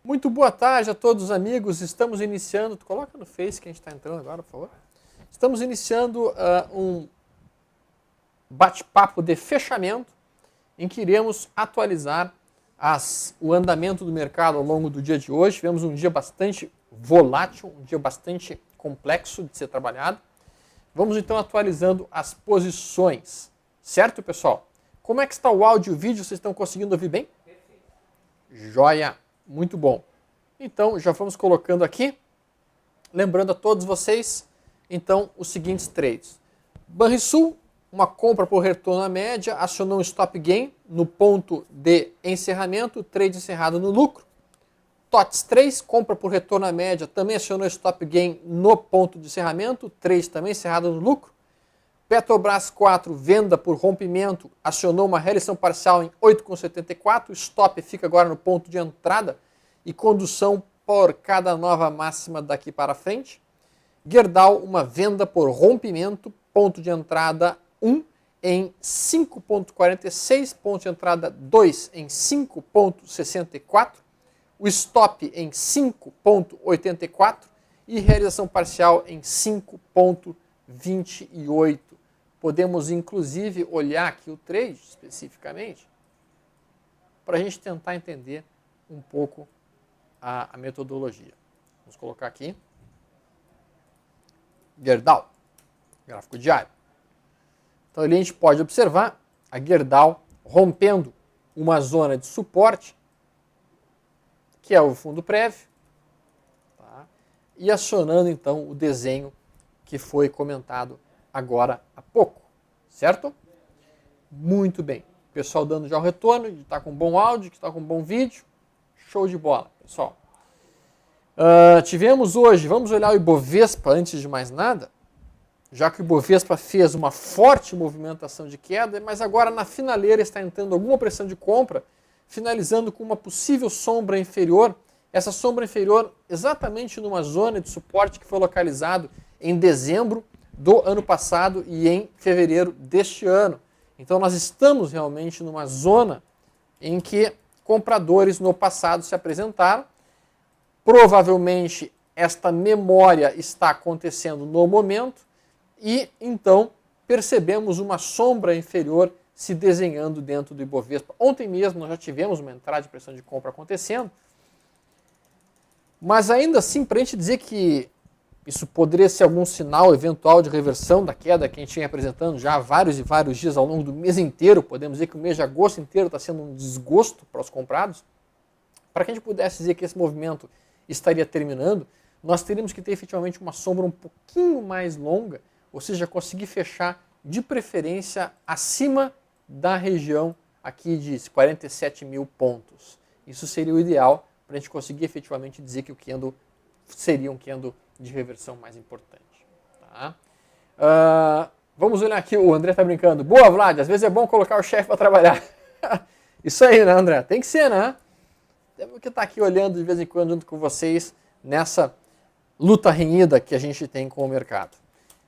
Muito boa tarde a todos os amigos. Estamos iniciando. Coloca no Face que a gente está entrando agora, por favor. Estamos iniciando um bate-papo de fechamento em que iremos atualizar o andamento do mercado ao longo do dia de hoje. Tivemos um dia bastante volátil, um dia bastante complexo de ser trabalhado. Vamos então atualizando as posições. Certo, pessoal? Como é que está o áudio e o vídeo? Vocês estão conseguindo ouvir bem? Perfeito. Joia! Muito bom. Então, já vamos colocando aqui. Lembrando a todos vocês, então, os seguintes trades. Banrisul, uma compra por retorno à média, acionou um stop gain no ponto de encerramento, trade encerrado no lucro. TOTS 3, compra por retorno à média, também acionou stop gain no ponto de encerramento, trade também encerrado no lucro. Petrobras 4, venda por rompimento, acionou uma realização parcial em 8,74, stop fica agora no ponto de entrada e condução por cada nova máxima daqui para frente. Gerdau, uma venda por rompimento, ponto de entrada 1 em 5,46, ponto de entrada 2 em 5,64, o stop em 5,84 e realização parcial em 5,28. Podemos, inclusive, olhar aqui o trade, especificamente, para a gente tentar entender um pouco a metodologia. Vamos colocar aqui. Gerdau, gráfico diário. Então, ali a gente pode observar a Gerdau rompendo uma zona de suporte, que é o fundo prévio, tá? E acionando, então, o desenho que foi comentado agora há pouco, certo? Muito bem. O pessoal dando já o retorno, que está com bom áudio, que está com bom vídeo. Show de bola, pessoal. Tivemos hoje, vamos olhar o Ibovespa antes de mais nada, já que o Ibovespa fez uma forte movimentação de queda, mas agora na finaleira está entrando alguma pressão de compra, finalizando com uma possível sombra inferior, essa sombra inferior exatamente numa zona de suporte que foi localizado em dezembro do ano passado e em fevereiro deste ano. Então nós estamos realmente numa zona em que compradores no passado se apresentaram. Provavelmente esta memória está acontecendo no momento e então percebemos uma sombra inferior se desenhando dentro do Ibovespa. Ontem mesmo nós já tivemos uma entrada de pressão de compra acontecendo, mas ainda assim, para a gente dizer que isso poderia ser algum sinal eventual de reversão da queda que a gente vem apresentando já há vários e vários dias ao longo do mês inteiro, podemos dizer que o mês de agosto inteiro está sendo um desgosto para os comprados, para que a gente pudesse dizer que esse movimento estaria terminando, nós teríamos que ter efetivamente uma sombra um pouquinho mais longa, ou seja, conseguir fechar de preferência acima da região aqui de 47 mil pontos. Isso seria o ideal para a gente conseguir efetivamente dizer que o candle seria um candle de reversão mais importante. Tá? Vamos olhar aqui, o André está brincando. Boa, Vlad, às vezes é bom colocar o chefe para trabalhar. Isso aí, né, André? Tem que ser, né? Temos que estar aqui olhando de vez em quando junto com vocês nessa luta renhida que a gente tem com o mercado.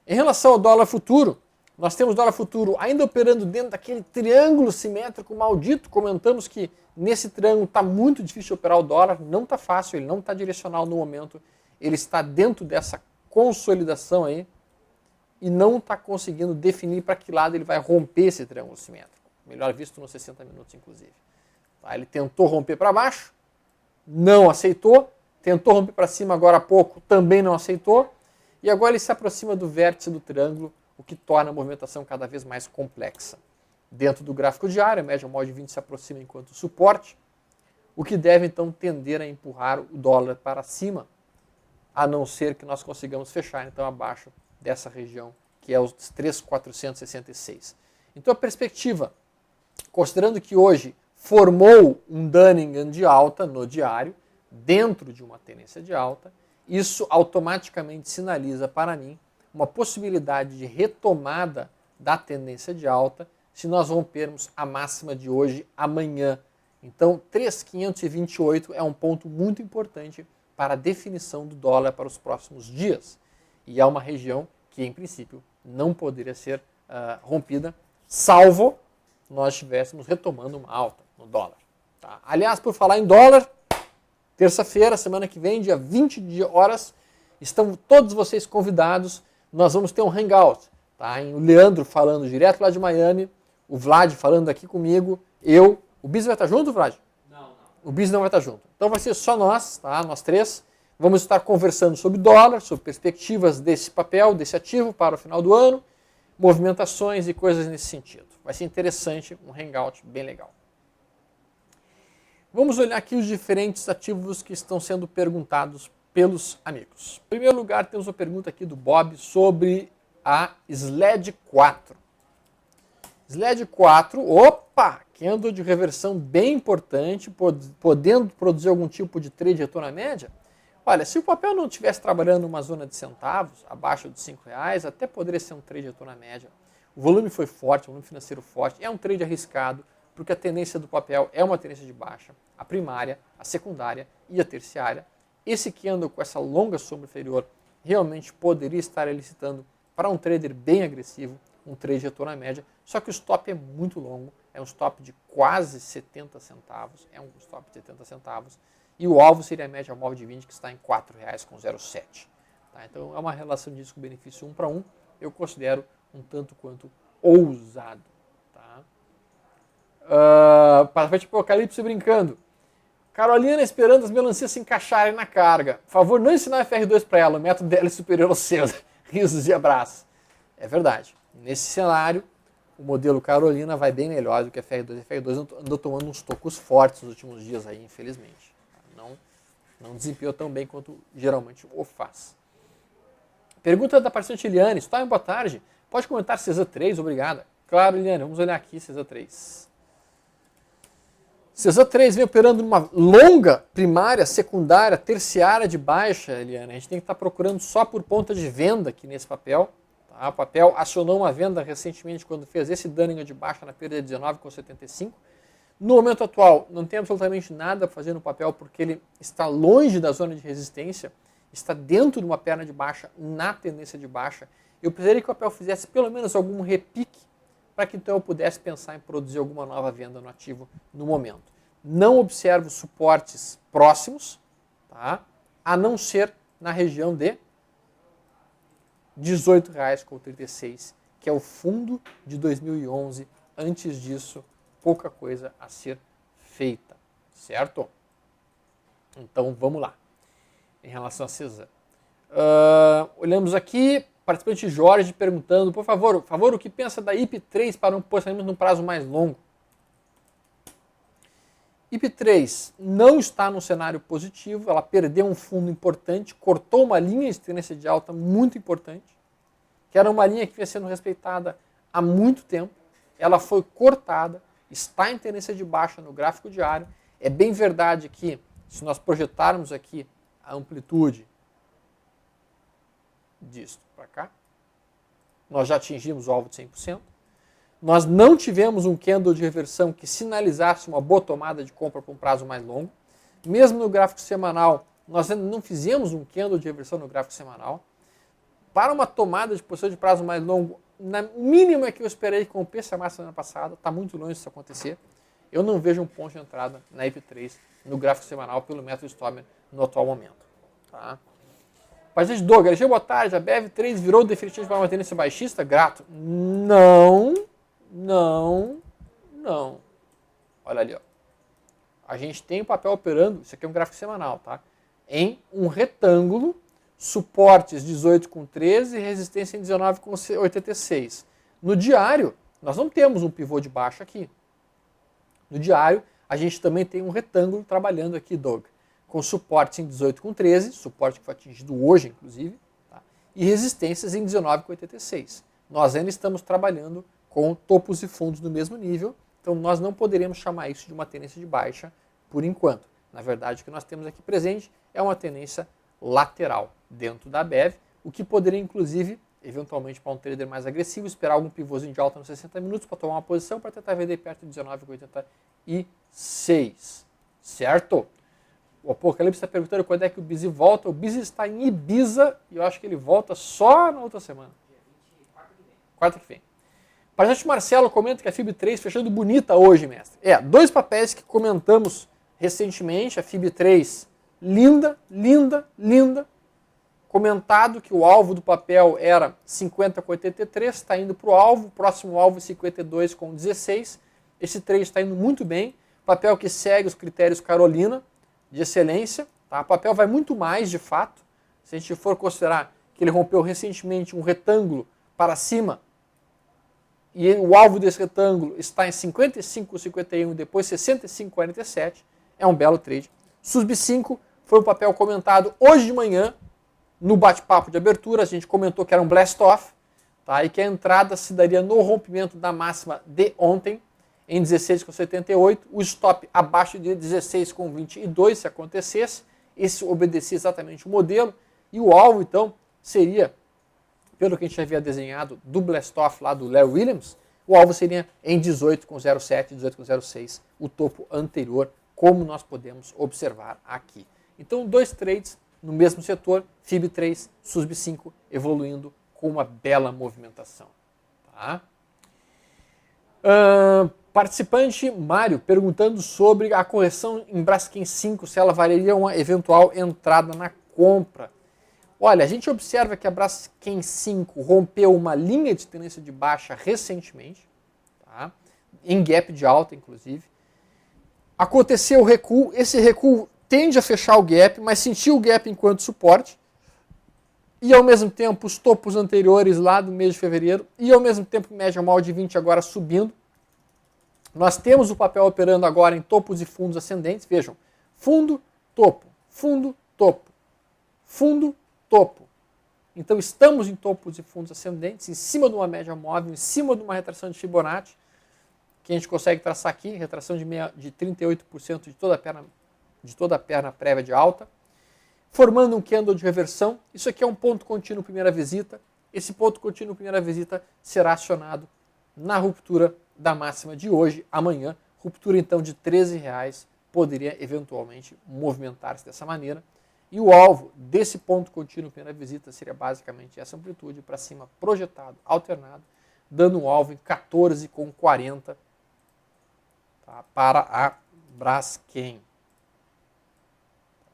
Em relação ao dólar futuro, nós temos dólar futuro ainda operando dentro daquele triângulo simétrico maldito. Comentamos que nesse triângulo está muito difícil de operar o dólar, não está fácil, ele não está direcional no momento, ele está dentro dessa consolidação aí e não está conseguindo definir para que lado ele vai romper esse triângulo simétrico. Melhor visto nos 60 minutos, inclusive. Tá, ele tentou romper para baixo, não aceitou, tentou romper para cima agora há pouco, também não aceitou, e agora ele se aproxima do vértice do triângulo, o que torna a movimentação cada vez mais complexa. Dentro do gráfico diário, a média móvel de 20 se aproxima enquanto suporte, o que deve então tender a empurrar o dólar para cima, a não ser que nós consigamos fechar então abaixo dessa região, que é os 3.466. Então a perspectiva, considerando que hoje formou um Dunningham de alta no diário, dentro de uma tendência de alta, isso automaticamente sinaliza para mim uma possibilidade de retomada da tendência de alta se nós rompermos a máxima de hoje amanhã. Então 3.528 é um ponto muito importante para a definição do dólar para os próximos dias. E é uma região que, em princípio, não poderia ser rompida, salvo nós estivéssemos retomando uma alta no dólar. Tá? Aliás, por falar em dólar, Terça-feira, semana que vem, dia 20 horas, estão todos vocês convidados. Nós vamos ter um hangout. Tá? O Leandro falando direto lá de Miami, o Vlad falando aqui comigo, eu. O Biz vai estar junto, Vlad? Não. O Biz não vai estar junto. Então vai ser só nós, tá? Nós três. Vamos estar conversando sobre dólar, sobre perspectivas desse papel, desse ativo para o final do ano, movimentações e coisas nesse sentido. Vai ser interessante, um hangout bem legal. Vamos olhar aqui os diferentes ativos que estão sendo perguntados pelos amigos. Em primeiro lugar, temos uma pergunta aqui do Bob sobre a SLED 4. SLED 4, opa, candle de reversão bem importante, podendo produzir algum tipo de trade retorno à média. Olha, se o papel não estivesse trabalhando numa zona de centavos, abaixo de R$5, até poderia ser um trade retorno à média. O volume foi forte, o volume financeiro forte, é um trade arriscado, porque a tendência do papel é uma tendência de baixa, a primária, a secundária e a terciária. Esse candle com essa longa sombra inferior realmente poderia estar elicitando para um trader bem agressivo, um trade de retorno à média, só que o stop é muito longo, é um stop de quase 70 centavos, e o alvo seria a média móvel de 20, que está em R$4,07. Tá? Então é uma relação de risco-benefício 1 para 1, eu considero um tanto quanto ousado. Tá? Para frente para o Apocalipse brincando. Carolina esperando as melancias se encaixarem na carga. Por favor, não ensinar FR2 para ela, o método dela é superior ao seu. Risos e abraços. É verdade. Nesse cenário, o modelo Carolina vai bem melhor do que a FR2. A FR2 andou tomando uns tocos fortes nos últimos dias aí, infelizmente. Não desempenhou tão bem quanto geralmente o faz. Pergunta da participante Eliane. Storm, boa tarde. Pode comentar CESA 3? Obrigada. Claro, Eliane. Vamos olhar aqui CESA 3. CESA 3 vem operando numa longa primária, secundária, terciária de baixa, Eliane. A gente tem que estar procurando só por ponta de venda aqui nesse papel. Tá? O papel acionou uma venda recentemente quando fez esse Dunning de baixa na perda de 19,75. No momento atual, não tem absolutamente nada a fazer no papel porque ele está longe da zona de resistência, está dentro de uma perna de baixa na tendência de baixa. Eu precisaria que o papel fizesse pelo menos algum repique para que então eu pudesse pensar em produzir alguma nova venda no ativo no momento. Não observo suportes próximos, tá? A não ser na região de R$18,36, que é o fundo de 2011. Antes disso, pouca coisa a ser feita, certo? Então, vamos lá. Em relação a CESA. Olhamos aqui, participante Jorge perguntando, por favor, o que pensa da IP3 para um posicionamento num prazo mais longo? IP3 não está num cenário positivo, ela perdeu um fundo importante, cortou uma linha de tendência de alta muito importante, que era uma linha que vinha sendo respeitada há muito tempo, ela foi cortada, está em tendência de baixa no gráfico diário. É bem verdade que, se nós projetarmos aqui a amplitude disto para cá, nós já atingimos o alvo de 100%. Nós não tivemos um candle de reversão que sinalizasse uma boa tomada de compra por um prazo mais longo. Mesmo no gráfico semanal, nós ainda não fizemos um candle de reversão no gráfico semanal. Para uma tomada de posição de prazo mais longo, na mínima que eu esperei que compense a semana passada, está muito longe disso acontecer. Eu não vejo um ponto de entrada na IP3 no gráfico semanal pelo método Stormer no atual momento. Tá? Paciente Douglas, boa tarde, a BF3 virou definitivamente para uma tendência baixista? Grato. Não. Olha ali, ó. A gente tem o papel operando, isso aqui é um gráfico semanal, tá? Em um retângulo, suportes 18,13 e resistência em 19,86. No diário, nós não temos um pivô de baixa aqui. No diário, a gente também tem um retângulo trabalhando aqui, Doug, com suportes em 18,13, suporte que foi atingido hoje, inclusive, tá? E resistências em 19,86. Nós ainda estamos trabalhando com topos e fundos no mesmo nível, então nós não poderíamos chamar isso de uma tendência de baixa por enquanto. Na verdade, o que nós temos aqui presente é uma tendência lateral dentro da BEV, o que poderia, inclusive, eventualmente para um trader mais agressivo, esperar algum pivôzinho de alta nos 60 minutos para tomar uma posição para tentar vender perto de 19,86. Certo? O Apocalipse está perguntando quando é que o Busy volta. O Busy está em Ibiza e eu acho que ele volta só na outra semana. Quarta que vem. Participante Marcelo comenta que a FIB3 fechando bonita hoje, mestre. Dois papéis que comentamos recentemente, a FIB3 linda, linda, linda. Comentado que o alvo do papel era 50,83, está indo para o alvo, próximo alvo 52,16. Esse trade está indo muito bem. Papel que segue os critérios Carolina, de excelência. Tá? O papel vai muito mais, de fato. Se a gente for considerar que ele rompeu recentemente um retângulo para cima, e o alvo desse retângulo está em 55,51 e depois 65,47, é um belo trade. SUSB 5 foi um papel comentado hoje de manhã, no bate-papo de abertura. A gente comentou que era um blast-off, tá? E que a entrada se daria no rompimento da máxima de ontem, em 16,78, o stop abaixo de 16,22 se acontecesse. Esse obedecia exatamente o modelo. E o alvo, então, seria, pelo que a gente havia desenhado do blast-off lá do Larry Williams, o alvo seria em 18,07, 18,06, o topo anterior, como nós podemos observar aqui. Então, dois trades no mesmo setor, FIB 3, SUSB 5, evoluindo com uma bela movimentação. Tá? Participante Mário perguntando sobre a correção em Braskem 5, se ela valeria uma eventual entrada na compra. Olha, a gente observa que a Braskem 5 rompeu uma linha de tendência de baixa recentemente, tá? Em gap de alta, inclusive. Aconteceu o recuo, esse recuo tende a fechar o gap, mas sentiu o gap enquanto suporte, e ao mesmo tempo os topos anteriores lá do mês de fevereiro, e ao mesmo tempo média móvel de 20 agora subindo. Nós temos o papel operando agora em topos e fundos ascendentes. Vejam, fundo, topo, fundo, topo, fundo, topo. Então estamos em topos e fundos ascendentes, em cima de uma média móvel, em cima de uma retração de Fibonacci, que a gente consegue traçar aqui, retração de 38% de toda a perna prévia de alta, formando um candle de reversão. Isso aqui é um ponto contínuo primeira visita. Esse ponto contínuo primeira visita será acionado na ruptura da máxima de hoje, amanhã. Ruptura então de R$13, poderia eventualmente movimentar-se dessa maneira. E o alvo desse ponto contínuo primeira visita seria basicamente essa amplitude para cima, projetado, alternado, dando um alvo em 14,40, tá, para a Braskem.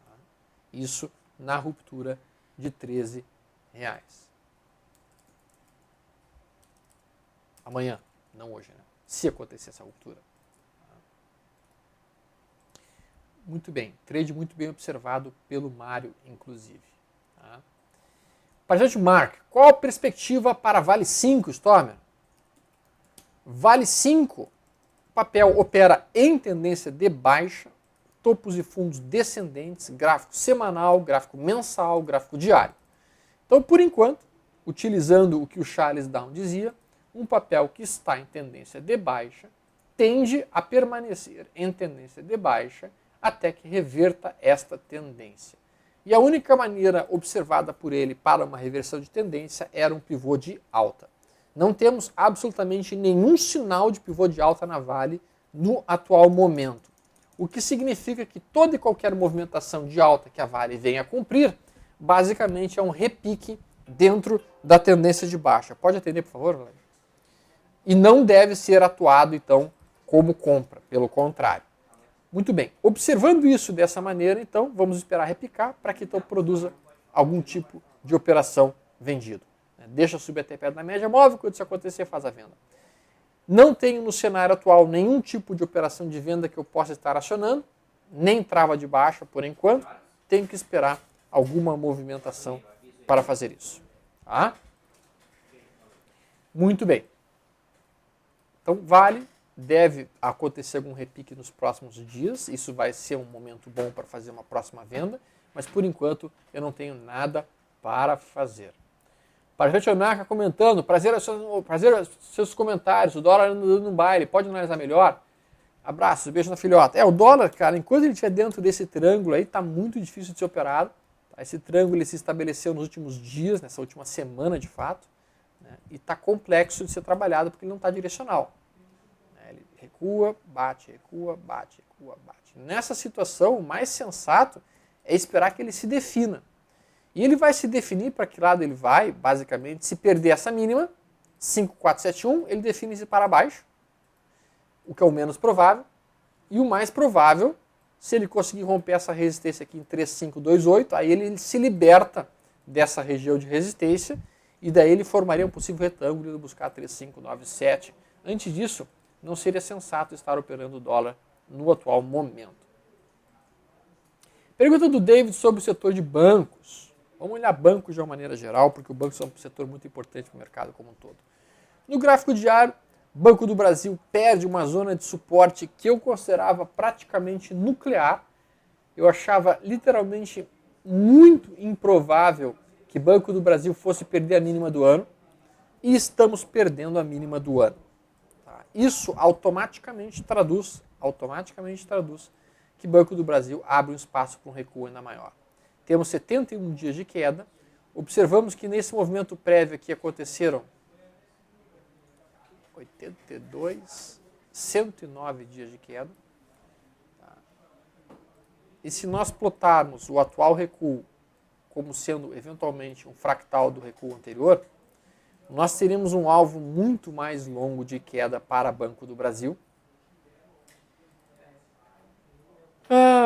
Tá? Isso na ruptura de R$13. Amanhã, não hoje, né? Se acontecer essa ruptura. Muito bem, trade muito bem observado pelo Mário, inclusive. Tá? Participante Mark, qual a perspectiva para Vale 5, Stormer? Vale 5, papel opera em tendência de baixa, topos e fundos descendentes, gráfico semanal, gráfico mensal, gráfico diário. Então, por enquanto, utilizando o que o Charles Down dizia, um papel que está em tendência de baixa tende a permanecer em tendência de baixa até que reverta esta tendência. E a única maneira observada por ele para uma reversão de tendência era um pivô de alta. Não temos absolutamente nenhum sinal de pivô de alta na Vale no atual momento. O que significa que toda e qualquer movimentação de alta que a Vale venha a cumprir, basicamente é um repique dentro da tendência de baixa. Pode atender, por favor, Valério? E não deve ser atuado, então, como compra, pelo contrário. Muito bem, observando isso dessa maneira, então, vamos esperar repicar para que então produza algum tipo de operação vendido. Deixa subir até perto da média móvel, quando isso acontecer, faz a venda. Não tenho no cenário atual nenhum tipo de operação de venda que eu possa estar acionando, nem trava de baixa por enquanto, tenho que esperar alguma movimentação para fazer isso. Tá? Muito bem. Então, Vale, deve acontecer algum repique nos próximos dias, isso vai ser um momento bom para fazer uma próxima venda, mas por enquanto eu não tenho nada para fazer. Participante Onaka comentando, prazer aos seus comentários, o dólar anda no baile, pode analisar melhor? Abraços, beijo na filhota. O dólar, cara, enquanto ele estiver dentro desse triângulo aí, está muito difícil de ser operado. Esse triângulo ele se estabeleceu nos últimos dias, nessa última semana de fato, né, e está complexo de ser trabalhado porque ele não está direcional. Ele recua, bate, recua, bate, recua, bate. Nessa situação, o mais sensato é esperar que ele se defina. E ele vai se definir para que lado ele vai, basicamente, se perder essa mínima, 5,471, ele define-se para baixo, o que é o menos provável, e o mais provável Se ele conseguir romper essa resistência aqui em 3,528, aí ele se liberta dessa região de resistência e daí ele formaria um possível retângulo e buscar 3,597. Antes disso, não seria sensato estar operando o dólar no atual momento. Pergunta do David sobre o setor de bancos. Vamos olhar bancos de uma maneira geral, porque o banco é um setor muito importante para o mercado como um todo. No gráfico diário, Banco do Brasil perde uma zona de suporte que eu considerava praticamente nuclear. Eu achava literalmente muito improvável que Banco do Brasil fosse perder a mínima do ano. E estamos perdendo a mínima do ano. Tá? Isso automaticamente traduz que Banco do Brasil abre um espaço para um recuo ainda maior. Temos 71 dias de queda. Observamos que nesse movimento prévio aqui aconteceram 82, 109 dias de queda. Tá? E se nós plotarmos o atual recuo como sendo eventualmente um fractal do recuo anterior, nós teríamos um alvo muito mais longo de queda para Banco do Brasil.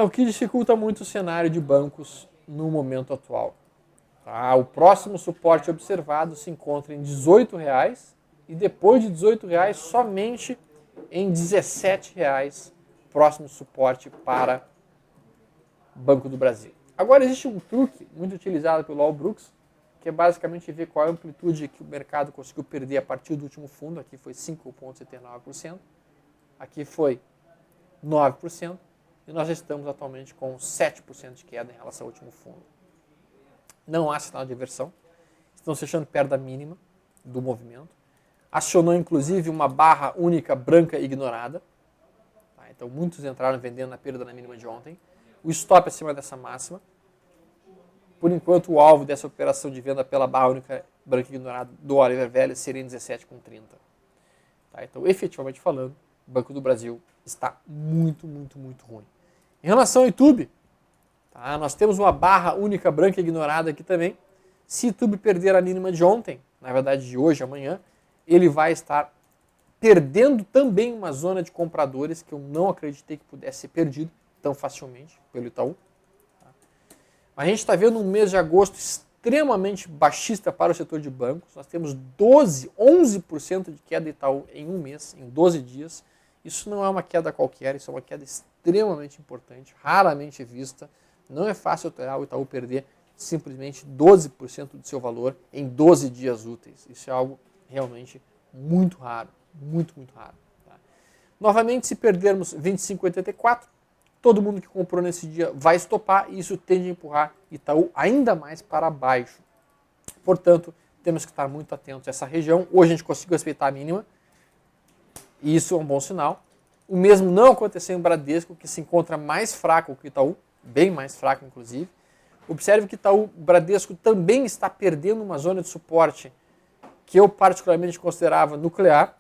O que dificulta muito o cenário de bancos no momento atual. Tá? O próximo suporte observado se encontra em R$18 e depois de R$18 somente em R$17 próximo suporte para Banco do Brasil. Agora existe um truque muito utilizado pelo All Brooks, que é basicamente ver qual é a amplitude que o mercado conseguiu perder a partir do último fundo. Aqui foi 5,79%, aqui foi 9%, e nós estamos atualmente com 7% de queda em relação ao último fundo. Não há sinal de inversão, estamos fechando perto da mínima do movimento. Acionou inclusive uma barra única branca ignorada. Tá? Então muitos entraram vendendo na perda na mínima de ontem. O stop acima dessa máxima. Por enquanto o alvo dessa operação de venda pela barra única branca ignorada do Oliver Velho seria em 17,30. Tá? Então efetivamente falando, o Banco do Brasil está muito ruim. Em relação ao YouTube, tá? Nós temos uma barra única branca ignorada aqui também. Se o YouTube perder a mínima de ontem, na verdade de hoje, amanhã, ele vai estar perdendo também uma zona de compradores que eu não acreditei que pudesse ser perdido tão facilmente pelo Itaú. Tá? Mas a gente está vendo um mês de agosto extremamente baixista para o setor de bancos. Nós temos 11% de queda do Itaú em um mês, em 12 dias. Isso não é uma queda qualquer, isso é uma queda extremamente importante, raramente vista. Não é fácil o Itaú perder simplesmente 12% do seu valor em 12 dias úteis. Isso é algo realmente muito raro, muito raro. Tá? Novamente, se perdermos 25,84, todo mundo que comprou nesse dia vai estopar e isso tende a empurrar Itaú ainda mais para baixo. Portanto, temos que estar muito atentos a essa região. Hoje a gente conseguiu respeitar a mínima, e isso é um bom sinal. O mesmo não aconteceu em Bradesco, que se encontra mais fraco que o Itaú, bem mais fraco inclusive. Observe que o Bradesco também está perdendo uma zona de suporte que eu particularmente considerava nuclear,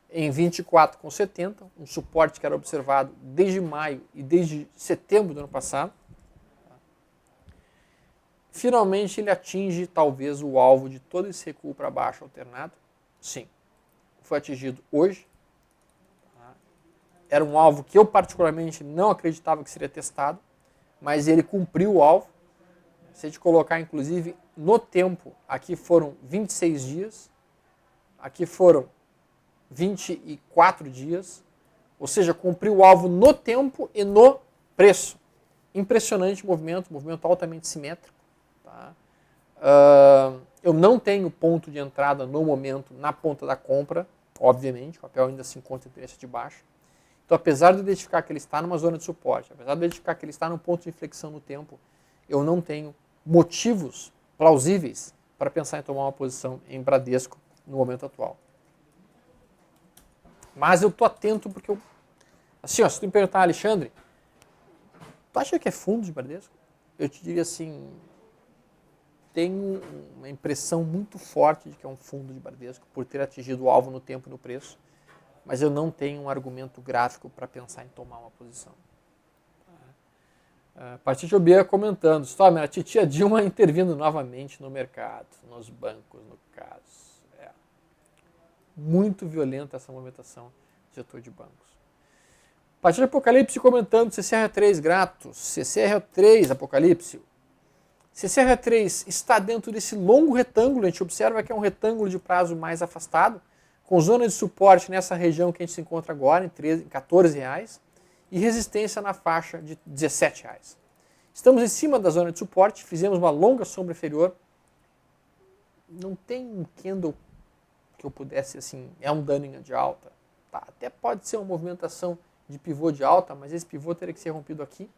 em 24,70, um suporte que era observado desde maio e desde setembro do ano passado. Finalmente ele atinge talvez o alvo de todo esse recuo para baixo alternado. Sim, foi atingido hoje. Era um alvo que eu particularmente não acreditava que seria testado, mas ele cumpriu o alvo. Se a gente colocar inclusive no tempo, aqui foram 26 dias, aqui foram 24 dias, ou seja, cumpriu o alvo no tempo e no preço. Impressionante movimento altamente simétrico. Tá? Eu não tenho ponto de entrada no momento na ponta da compra, obviamente, o papel ainda se encontra em tendência de baixa. Então, apesar de identificar que ele está numa zona de suporte, apesar de identificar que ele está num ponto de inflexão no tempo, eu não tenho motivos plausíveis para pensar em tomar uma posição em Bradesco no momento atual. Mas eu estou atento porque eu... Assim, se tu me perguntar, Alexandre, tu acha que é fundo de Bradesco? Eu te diria assim, tenho uma impressão muito forte de que é um fundo de Bradesco por ter atingido o alvo no tempo e no preço, mas eu não tenho um argumento gráfico para pensar em tomar uma posição. Patrícia Obia comentando, a titia Dilma intervindo novamente no mercado, nos bancos, no caso. Muito violenta essa movimentação do setor de bancos. Partir de Apocalipse comentando, CCR3 gratos, CCR3 Apocalipse. CCR3 está dentro desse longo retângulo, a gente observa que é um retângulo de prazo mais afastado, com zona de suporte nessa região que a gente se encontra agora, em R$14, e resistência na faixa de R$17. Estamos em cima da zona de suporte, fizemos uma longa sombra inferior. Não tem um candle que eu pudesse, assim, é um Dunning de alta. Tá, até pode ser uma movimentação de pivô de alta, mas esse pivô teria que ser rompido aqui.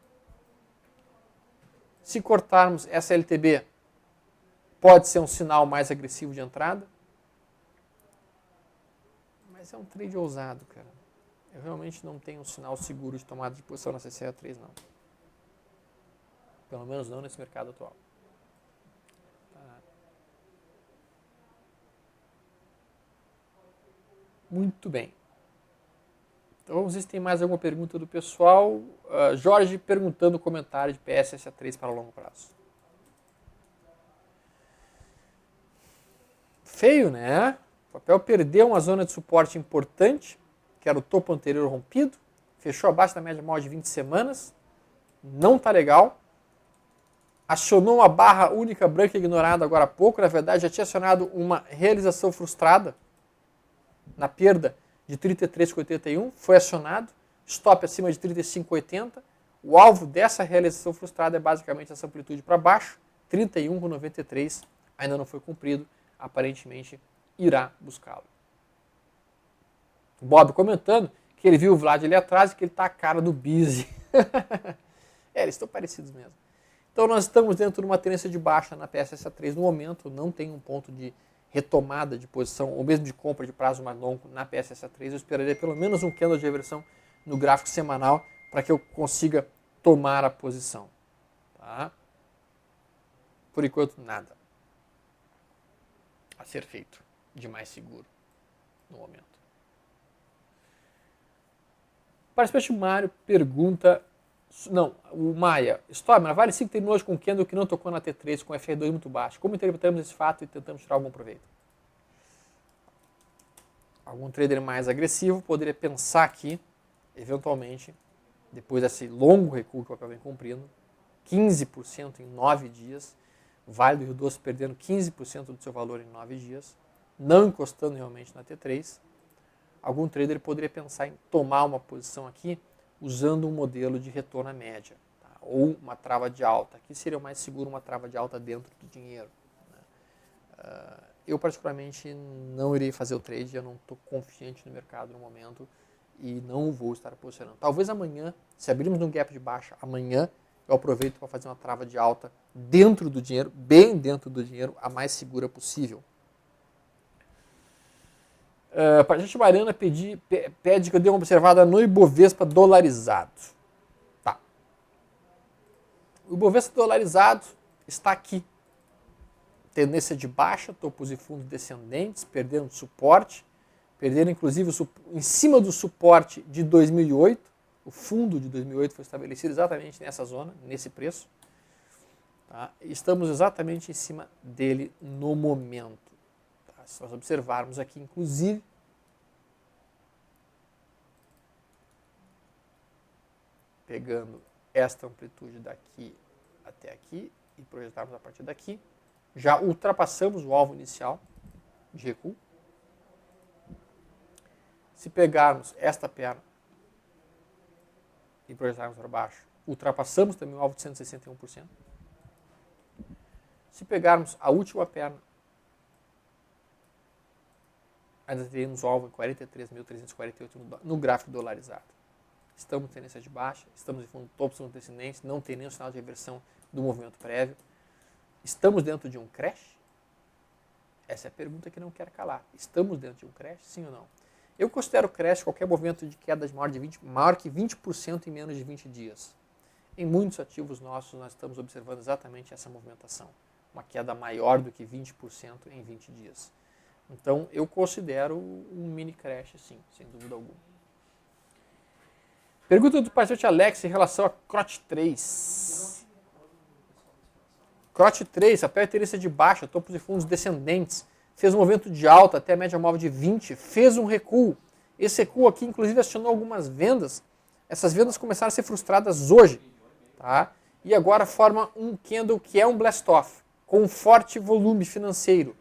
Se cortarmos essa LTB, pode ser um sinal mais agressivo de entrada. Mas é um trade ousado, cara. Eu realmente não tenho um sinal seguro de tomada de posição na CCR3, não. Pelo menos não nesse mercado atual. Tá. Muito bem. Então vamos ver se tem mais alguma pergunta do pessoal. Jorge perguntando o comentário de PSSA3 para longo prazo. Feio, né? O papel perdeu uma zona de suporte importante, que era o topo anterior rompido, fechou abaixo da média móvel de 20 semanas, não está legal. Acionou uma barra única branca ignorada agora há pouco, na verdade já tinha acionado uma realização frustrada na perda de 33,81, foi acionado, stop acima de 35,80, o alvo dessa realização frustrada é basicamente essa amplitude para baixo, 31,93, ainda não foi cumprido, aparentemente irá buscá-lo. Bob comentando que ele viu o Vlad ali atrás e que ele está a cara do Busy. Eles estão parecidos mesmo. Então nós estamos dentro de uma tendência de baixa na PSSA3 no momento, não tem um ponto de retomada de posição, ou mesmo de compra de prazo mais longo na PSSA3, eu esperaria pelo menos um candle de reversão no gráfico semanal para que eu consiga tomar a posição. Tá? Por enquanto, nada a ser feito de mais seguro no momento. O participante Mário pergunta... Não, o Maia. Stormer, a Vale 5 terminou hoje com um candle que não tocou na T3 com FR2 muito baixo. Como interpretamos esse fato e tentamos tirar algum proveito? Algum trader mais agressivo poderia pensar aqui, eventualmente, depois desse longo recuo que o papel vem cumprindo, 15% em 9 dias, Vale do Rio Doce perdendo 15% do seu valor em 9 dias, não encostando realmente na T3, algum trader poderia pensar em tomar uma posição aqui usando um modelo de retorno à média, tá? Ou uma trava de alta, que seria mais seguro uma trava de alta dentro do dinheiro. Né? Eu particularmente não irei fazer o trade, eu não estou confiante no mercado no momento e não vou estar posicionando. Talvez amanhã, se abrirmos um gap de baixa, amanhã eu aproveito para fazer uma trava de alta dentro do dinheiro, bem dentro do dinheiro, a mais segura possível. A gente Mariana pede que eu dê uma observada no Ibovespa dolarizado. Tá. O Ibovespa dolarizado está aqui. Tendência de baixa, topos e fundos descendentes, perdendo suporte, perdendo inclusive em cima do suporte de 2008. O fundo de 2008 foi estabelecido exatamente nessa zona, nesse preço. Tá? Estamos exatamente em cima dele no momento. Se nós observarmos aqui, inclusive, pegando esta amplitude daqui até aqui e projetarmos a partir daqui, já ultrapassamos o alvo inicial de recuo. Se pegarmos esta perna e projetarmos para baixo, ultrapassamos também o alvo de 161%. Se pegarmos a última perna, ainda teríamos o alvo em 43.348 no gráfico dolarizado. Estamos em tendência de baixa, estamos em fundo topo, estamos descendentes, não tem nenhum sinal de reversão do movimento prévio. Estamos dentro de um crash? Essa é a pergunta que não quer calar. Estamos dentro de um crash, sim ou não? Eu considero crash qualquer movimento de queda de maior que 20% em menos de 20 dias. Em muitos ativos nossos, nós estamos observando exatamente essa movimentação. Uma queda maior do que 20% em 20 dias. Então, eu considero um mini crash, sim, sem dúvida alguma. Pergunta do participante Alex em relação a CROT 3. CROT 3, a pé tendência de baixa, topos e fundos descendentes, fez um movimento de alta até a média móvel de 20, fez um recuo. Esse recuo aqui, inclusive, acionou algumas vendas. essas vendas começaram a ser frustradas hoje, tá? E agora forma um candle que é um blast-off, com um forte volume financeiro.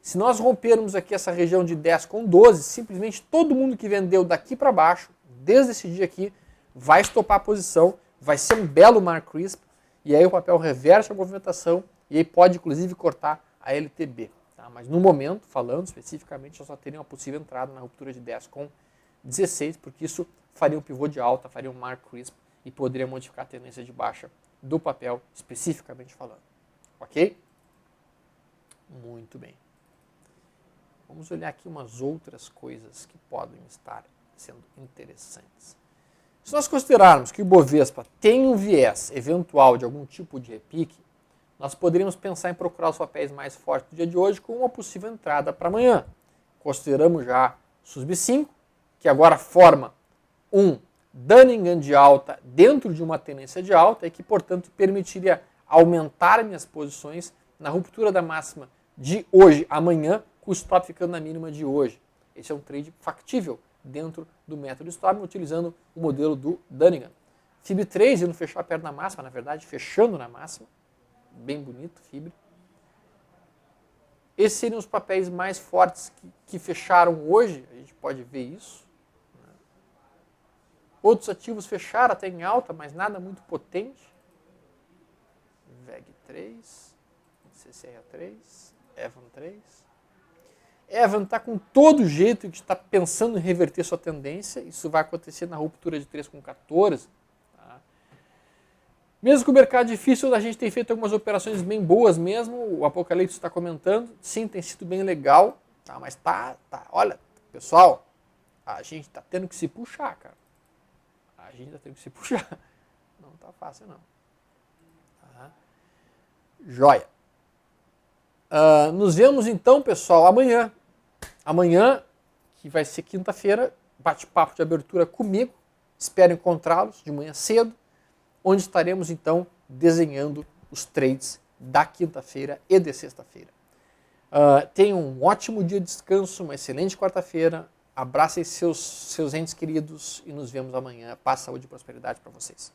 Se nós rompermos aqui essa região de 10 com 12, simplesmente todo mundo que vendeu daqui para baixo, desde esse dia aqui, vai estopar a posição, vai ser um belo Mark Crisp, e aí o papel reverte a movimentação, e aí pode inclusive cortar a LTB. Tá? Mas no momento, falando especificamente, eu só teria uma possível entrada na ruptura de 10 com 16, porque isso faria um pivô de alta, faria um Mark Crisp, e poderia modificar a tendência de baixa do papel, especificamente falando. Ok? Muito bem. Vamos olhar aqui umas outras coisas que podem estar sendo interessantes. Se nós considerarmos que o Ibovespa tem um viés eventual de algum tipo de repique, nós poderíamos pensar em procurar os papéis mais fortes do dia de hoje com uma possível entrada para amanhã. Consideramos já o SUSB 5, que agora forma um Dunningham de alta dentro de uma tendência de alta e que, portanto, permitiria aumentar minhas posições na ruptura da máxima de hoje, amanhã, com o stop ficando na mínima de hoje. Esse é um trade factível dentro do método stop, utilizando o modelo do Dunningham. FIB 3 indo fechar perto da máxima, na verdade, fechando na máxima. Bem bonito, FIB. Esses seriam os papéis mais fortes que fecharam hoje, a gente pode ver isso. Outros ativos fecharam até em alta, mas nada muito potente. VEG 3, CCR 3, Evan 3. Evan está com todo jeito que está pensando em reverter sua tendência. Isso vai acontecer na ruptura de 3,14. Tá? Mesmo que o mercado difícil, a gente tem feito algumas operações bem boas mesmo. O Apocalipse está comentando. Sim, tem sido bem legal. Tá? Mas olha, pessoal, a gente está tendo que se puxar, cara. A gente está tendo que se puxar. Não está fácil, não. Tá? Joia. Nos vemos então, pessoal, amanhã. Amanhã, que vai ser quinta-feira, bate-papo de abertura comigo. Espero encontrá-los de manhã cedo, onde estaremos então desenhando os trades da quinta-feira e de sexta-feira. Tenham um ótimo dia de descanso, uma excelente quarta-feira. Abracem seus entes queridos e nos vemos amanhã. Paz, saúde e prosperidade para vocês.